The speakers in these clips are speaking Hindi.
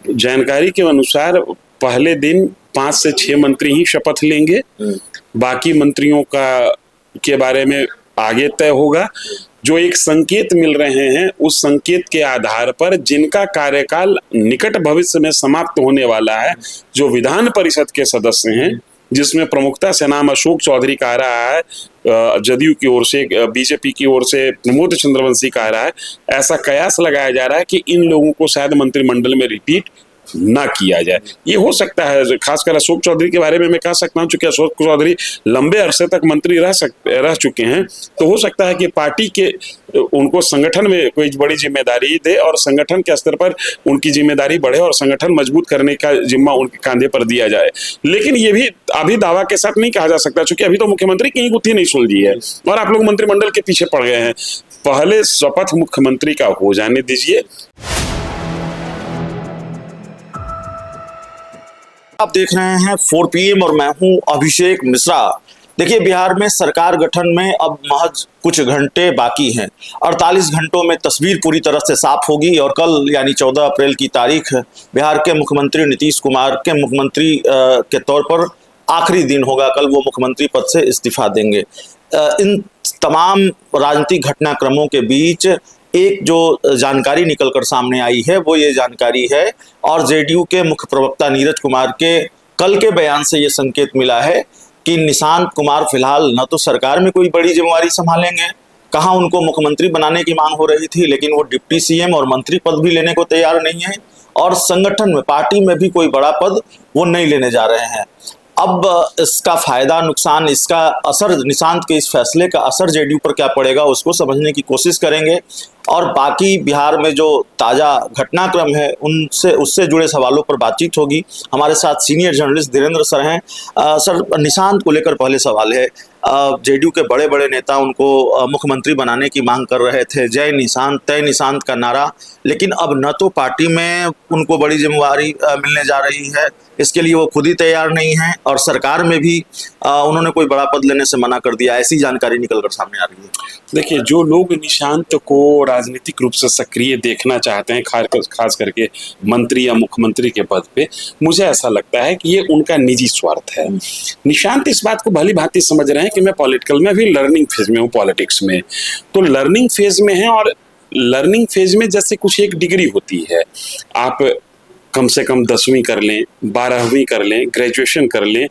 जानकारी के अनुसार पहले दिन 5 से 6 मंत्री ही शपथ लेंगे, बाकी मंत्रियों के बारे में आगे तय होगा। जो एक संकेत मिल रहे हैं, उस संकेत के आधार पर जिनका कार्यकाल निकट भविष्य में समाप्त होने वाला है, जो विधान परिषद के सदस्य हैं, जिसमें प्रमुखता से नाम अशोक चौधरी का आ रहा है, जदयू की ओर से, बीजेपी की ओर से प्रमोद चंद्रवंशी का आ रहा है, ऐसा कयास लगाया जा रहा है कि इन लोगों को शायद मंत्रिमंडल में रिपीट ना किया जाए। ये हो सकता है, खासकर अशोक चौधरी के बारे में मैं कह सकता हूं, चूंकि अशोक चौधरी लंबे अरसे तक मंत्री रह चुके हैं, तो हो सकता है कि पार्टी के उनको संगठन में कोई बड़ी जिम्मेदारी दे और संगठन के स्तर पर उनकी जिम्मेदारी बढ़े और संगठन मजबूत करने का जिम्मा उनके कंधे पर दिया जाए। लेकिन ये भी अभी दावा के साथ नहीं कहा जा सकता, चूंकि अभी तो मुख्यमंत्री की गुत्थी नहीं सुलझी है और आप लोग मंत्रिमंडल के पीछे पड़ गए हैं। पहले शपथ मुख्यमंत्री का हो जाने दीजिए। आप देख रहे हैं 4 PM और मैं हूं अभिषेक मिश्रा। देखिए, बिहार में सरकार गठन में अब महज कुछ घंटे बाकी हैं। 48 घंटों में तस्वीर पूरी तरह से साफ होगी और कल यानी 14 अप्रैल की तारीख बिहार के मुख्यमंत्री नीतीश कुमार के मुख्यमंत्री के तौर पर आखिरी दिन होगा। कल वो मुख्यमंत्री पद से इस्तीफा देंगे। इन तमाम राजनीतिक घटनाक्रमों के बीच एक जो जानकारी निकलकर सामने आई है वो ये जानकारी है, और जेडीयू के मुख्य प्रवक्ता नीरज कुमार के कल के बयान से ये संकेत मिला है कि निशांत कुमार फिलहाल न तो सरकार में कोई बड़ी जिम्मेवारी संभालेंगे, कहाँ उनको मुख्यमंत्री बनाने की मांग हो रही थी, लेकिन वो डिप्टी सीएम और मंत्री पद भी लेने को तैयार नहीं है, और संगठन में, पार्टी में भी कोई बड़ा पद वो नहीं लेने जा रहे हैं। अब इसका फायदा नुकसान, इसका असर, निशांत के इस फैसले का असर जेडीयू पर क्या पड़ेगा, उसको समझने की कोशिश करेंगे। और बाकी बिहार में जो ताज़ा घटनाक्रम है उससे जुड़े सवालों पर बातचीत होगी। हमारे साथ सीनियर जर्नलिस्ट धीरेन्द्र सर हैं। सर, निशांत को लेकर पहले सवाल है। जेडीयू के बड़े बड़े नेता उनको मुख्यमंत्री बनाने की मांग कर रहे थे, जय निशांत तय निशांत का नारा, लेकिन अब न तो पार्टी में उनको बड़ी जिम्मेवारी मिलने जा रही है, इसके लिए वो खुद ही तैयार नहीं है, और सरकार में भी उन्होंने कोई बड़ा पद लेने से मना कर दिया, ऐसी जानकारी निकलकर सामने आ रही है। देखिए, जो लोग निशांत को राजनीतिक रूप से सक्रिय देखना चाहते हैं, खास करके मंत्री या मुख्यमंत्री के पद पे, मुझे ऐसा लगता है कि ये उनका निजी स्वार्थ है। निशांत इस बात को भली भांति समझ रहे हैं कि मैं पॉलिटिकल में भी लर्निंग फेज में हूँ, पॉलिटिक्स में तो लर्निंग फेज में है, और लर्निंग फेज में जैसे कुछ एक डिग्री होती है, आप कम से कम 10वीं कर लें, 12वीं कर लें, ग्रेजुएशन कर लें,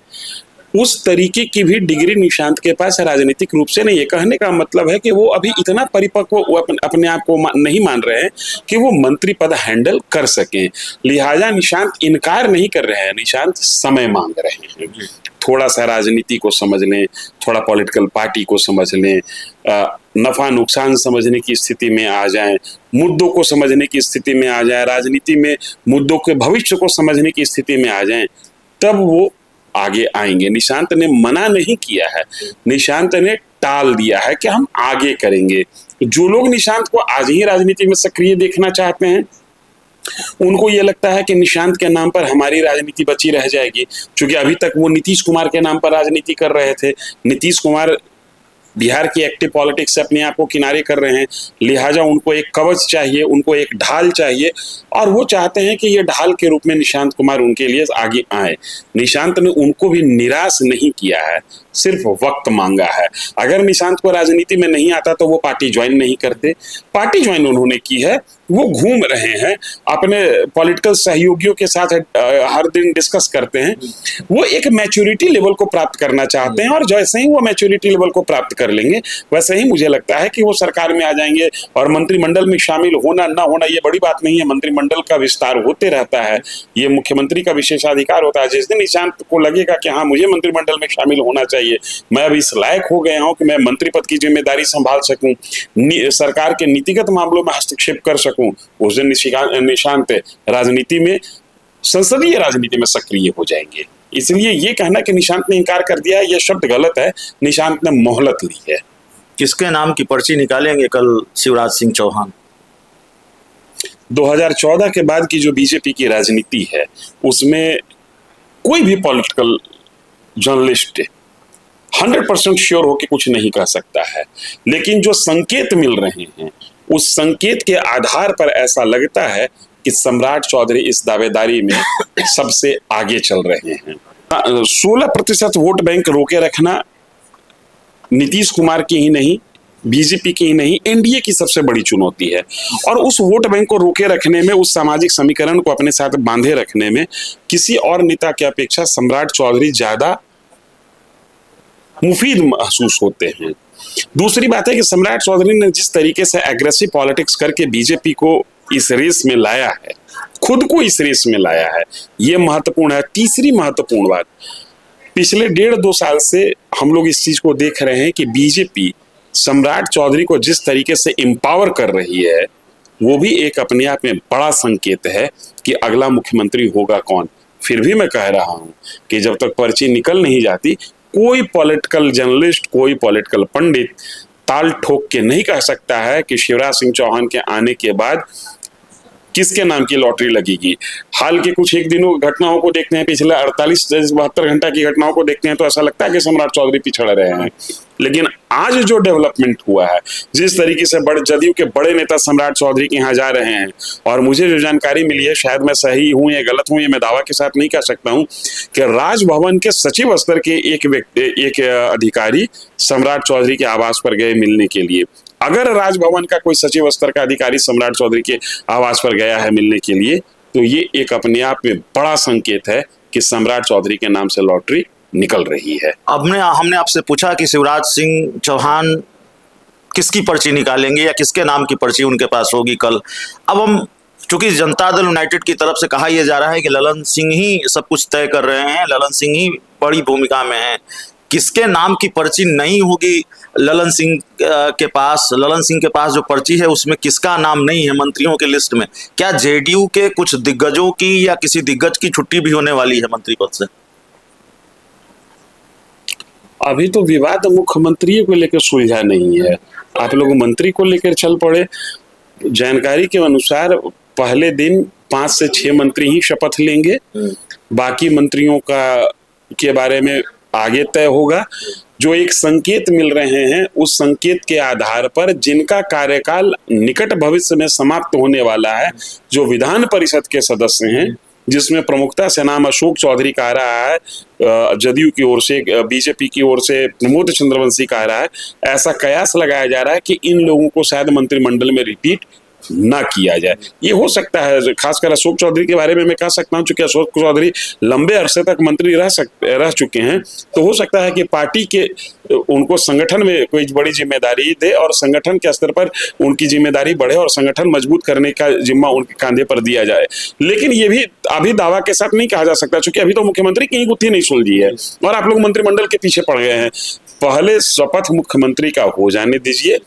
उस तरीके की भी डिग्री निशांत के पास राजनीतिक रूप से नहीं है। कहने का मतलब है कि वो अभी इतना परिपक्व अपने आप को नहीं मान रहे हैं कि वो मंत्री पद हैंडल कर सकें। लिहाजा निशांत इनकार नहीं कर रहे हैं, निशांत समय मांग रहे हैं। थोड़ा सा राजनीति को समझ लें, थोड़ा पॉलिटिकल पार्टी को समझ लें, नफा नुकसान समझने की स्थिति में आ जाएं, मुद्दों को समझने की स्थिति में आ जाएं, राजनीति में मुद्दों के भविष्य को समझने की स्थिति में आ जाएं, तब वो आगे आएंगे। निशांत ने मना नहीं किया है, निशांत ने टाल दिया है कि हम आगे करेंगे। जो लोग निशांत को आज ही राजनीति में सक्रिय देखना चाहते हैं, उनको ये लगता है कि निशांत के नाम पर हमारी राजनीति बची रह जाएगी, क्योंकि अभी तक वो नीतीश कुमार के नाम पर राजनीति कर रहे थे। नीतीश कुमार बिहार की एक्टिव पॉलिटिक्स से अपने आप को किनारे कर रहे हैं, लिहाजा उनको एक कवच चाहिए, उनको एक ढाल चाहिए, और वो चाहते हैं कि ये ढाल के रूप में निशांत कुमार उनके लिए आगे आए। निशांत ने उनको भी निराश नहीं किया है, सिर्फ वक्त मांगा है। अगर निशांत को राजनीति में नहीं आता तो वो पार्टी ज्वाइन नहीं करते। पार्टी ज्वाइन उन्होंने की है, वो घूम रहे हैं, अपने पॉलिटिकल सहयोगियों के साथ हर दिन डिस्कस करते हैं। वो एक मैच्योरिटी लेवल को प्राप्त करना चाहते हैं, और जैसे ही वो मैच्योरिटी लेवल को प्राप्त कर लेंगे, वैसे ही मुझे लगता है कि वो सरकार में आ जाएंगे। और मंत्रिमंडल में शामिल होना ना होना ये बड़ी बात नहीं है, मंत्रिमंडल का विस्तार होते रहता है, ये मुख्यमंत्री का विशेषाधिकार होता है। जिस दिन निशांत को लगेगा कि हाँ, मुझे मंत्रिमंडल में शामिल होना चाहिए, मैं अभी इस लायक हो गया हूं कि मैं मंत्री पद की जिम्मेदारी संभाल सकूं, सरकार के नीतिगत मामलों में हस्तक्षेप कर सकूं, उस दिन निशांत राजनीति में, संसदीय राजनीति में सक्रिय हो जाएंगे। इसलिए ये कहना कि निशांत ने इनकार कर दिया है, यह शब्द गलत है। निशांत ने मोहलत ली है। किसके नाम की पर्ची निकालेंगे कल शिवराज सिंह चौहान? 2014 के बाद की जो बीजेपी की राजनीति है, उसमें कोई भी पॉलिटिकल जर्नलिस्ट 100% श्योर होकर कुछ नहीं कह सकता है, लेकिन जो संकेत मिल रहे हैं, उस संकेत के आधार पर ऐसा लगता है कि सम्राट चौधरी इस दावेदारी में सबसे आगे चल रहे हैं। 16% वोट बैंक रोके रखना नीतीश कुमार की ही नहीं, बीजेपी की ही नहीं, एनडीए की सबसे बड़ी चुनौती है। और उस वोट बैंक को रोके रखने में, उस सामाजिक समीकरण को अपने साथ बांधे रखने में किसी और नेता की अपेक्षा सम्राट चौधरी ज्यादा मुफीद महसूस होते हैं। दूसरी बात है कि सम्राट चौधरी ने जिस तरीके से एग्रेसिव पॉलिटिक्स करके बीजेपी को इस रेस में लाया है, खुद को इस रेस में लाया है, ये महत्वपूर्ण है। तीसरी महत्वपूर्ण बात, पिछले 1.5-2 साल से हम लोग इस चीज को देख रहे हैं कि बीजेपी सम्राट चौधरी को जिस तरीके से एम्पावर कर रही है, वो भी एक अपने आप में बड़ा संकेत है कि अगला मुख्यमंत्री होगा कौन। फिर भी मैं कह रहा हूं कि जब तक पर्ची निकल नहीं जाती, कोई पॉलिटिकल जर्नलिस्ट, कोई पॉलिटिकल पंडित ताल ठोक के नहीं कह सकता है कि शिवराज सिंह चौहान के आने के बाद किसके नाम की लॉटरी लगेगी। हाल के कुछ एक दिनों घटनाओं को देखते हैं, पिछले 48 से 72 घंटा की घटनाओं को देखते हैं, तो ऐसा लगता है कि सम्राट चौधरी पिछड़ रहे हैं। लेकिन आज जो डेवलपमेंट हुआ है, जिस तरीके से जदयू के बड़े नेता सम्राट चौधरी के यहाँ जा रहे हैं, और मुझे जो जानकारी मिली है, शायद मैं सही हूं या गलत हूं, ये मैं दावा के साथ नहीं कह सकता हूं, कि राजभवन के सचिव स्तर के एक अधिकारी सम्राट चौधरी के आवास पर गए मिलने के लिए। अगर राजभवन का कोई सचिव स्तर का अधिकारी सम्राट चौधरी के आवास पर गया है मिलने के लिए, तो ये एक अपने आप में बड़ा संकेत है कि सम्राट चौधरी के नाम से लॉटरी निकल रही है। हमने आपसे पूछा कि शिवराज सिंह चौहान किसकी पर्ची निकालेंगे या किसके नाम की पर्ची उनके पास होगी कल। अब हम, चूंकि जनता दल यूनाइटेड की तरफ से कहा यह जा रहा है कि ललन सिंह ही सब कुछ तय कर रहे हैं, ललन सिंह ही बड़ी भूमिका में है, किसके नाम की पर्ची नहीं होगी ललन सिंह के पास जो पर्ची है उसमें किसका नाम नहीं है मंत्रियों के लिस्ट में? क्या जेडीयू के कुछ दिग्गजों की या किसी दिग्गज की छुट्टी भी होने वाली है मंत्री पद से? अभी तो विवाद मुख्यमंत्री को लेकर सुलझा नहीं है, आप लोग मंत्री को लेकर चल पड़े। जानकारी के अनुसार पहले दिन 5 से 6 मंत्री ही शपथ लेंगे, बाकी मंत्रियों के बारे में आगे तय होगा। जो एक संकेत मिल रहे हैं, उस संकेत के आधार पर जिनका कार्यकाल निकट भविष्य में समाप्त होने वाला है, जो विधान परिषद के सदस्य हैं, जिसमें प्रमुखता से नाम अशोक चौधरी का आ रहा है, जदयू की ओर से, बीजेपी की ओर से प्रमोद चंद्रवंशी का आ रहा है, ऐसा कयास लगाया जा रहा है कि इन लोगों को शायद मंत्रिमंडल में रिपीट ना किया जाए। ये हो सकता है, खासकर अशोक चौधरी के बारे में मैं कह सकता हूं, चूंकि अशोक चौधरी लंबे अरसे तक मंत्री रह चुके हैं, तो हो सकता है कि पार्टी के उनको संगठन में कोई बड़ी जिम्मेदारी दे और संगठन के स्तर पर उनकी जिम्मेदारी बढ़े और संगठन मजबूत करने का जिम्मा उनके कंधे पर दिया जाए। लेकिन ये भी अभी दावा के साथ नहीं कहा जा सकता, क्योंकि अभी तो मुख्यमंत्री की गुत्थी नहीं सुलझी है और आप लोग मंत्रिमंडल के पीछे पड़ गए हैं। पहले शपथ मुख्यमंत्री का हो जाने दीजिए,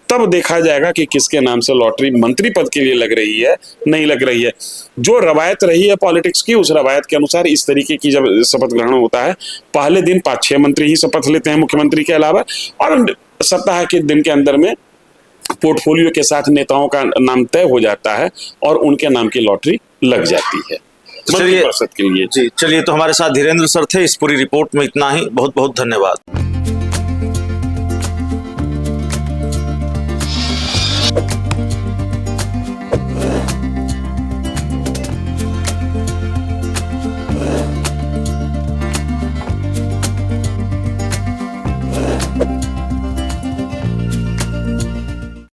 तब देखा जाएगा कि किसके नाम से लॉटरी मंत्री पद के लिए लग रही है, नहीं लग रही है। जो रवायत रही है पॉलिटिक्स की, उस रवायत के अनुसार इस तरीके की जब शपथ ग्रहण होता है, पहले दिन 5-6 मंत्री ही शपथ लेते हैं मुख्यमंत्री के अलावा, और सप्ताह के दिन के अंदर में पोर्टफोलियो के साथ नेताओं का नाम तय हो जाता है और उनके नाम की लॉटरी लग जाती है मंत्री परिषद के लिए। जी चलिए, तो हमारे साथ धीरेन्द्र सर थे। इस पूरी रिपोर्ट में इतना ही। बहुत बहुत धन्यवाद।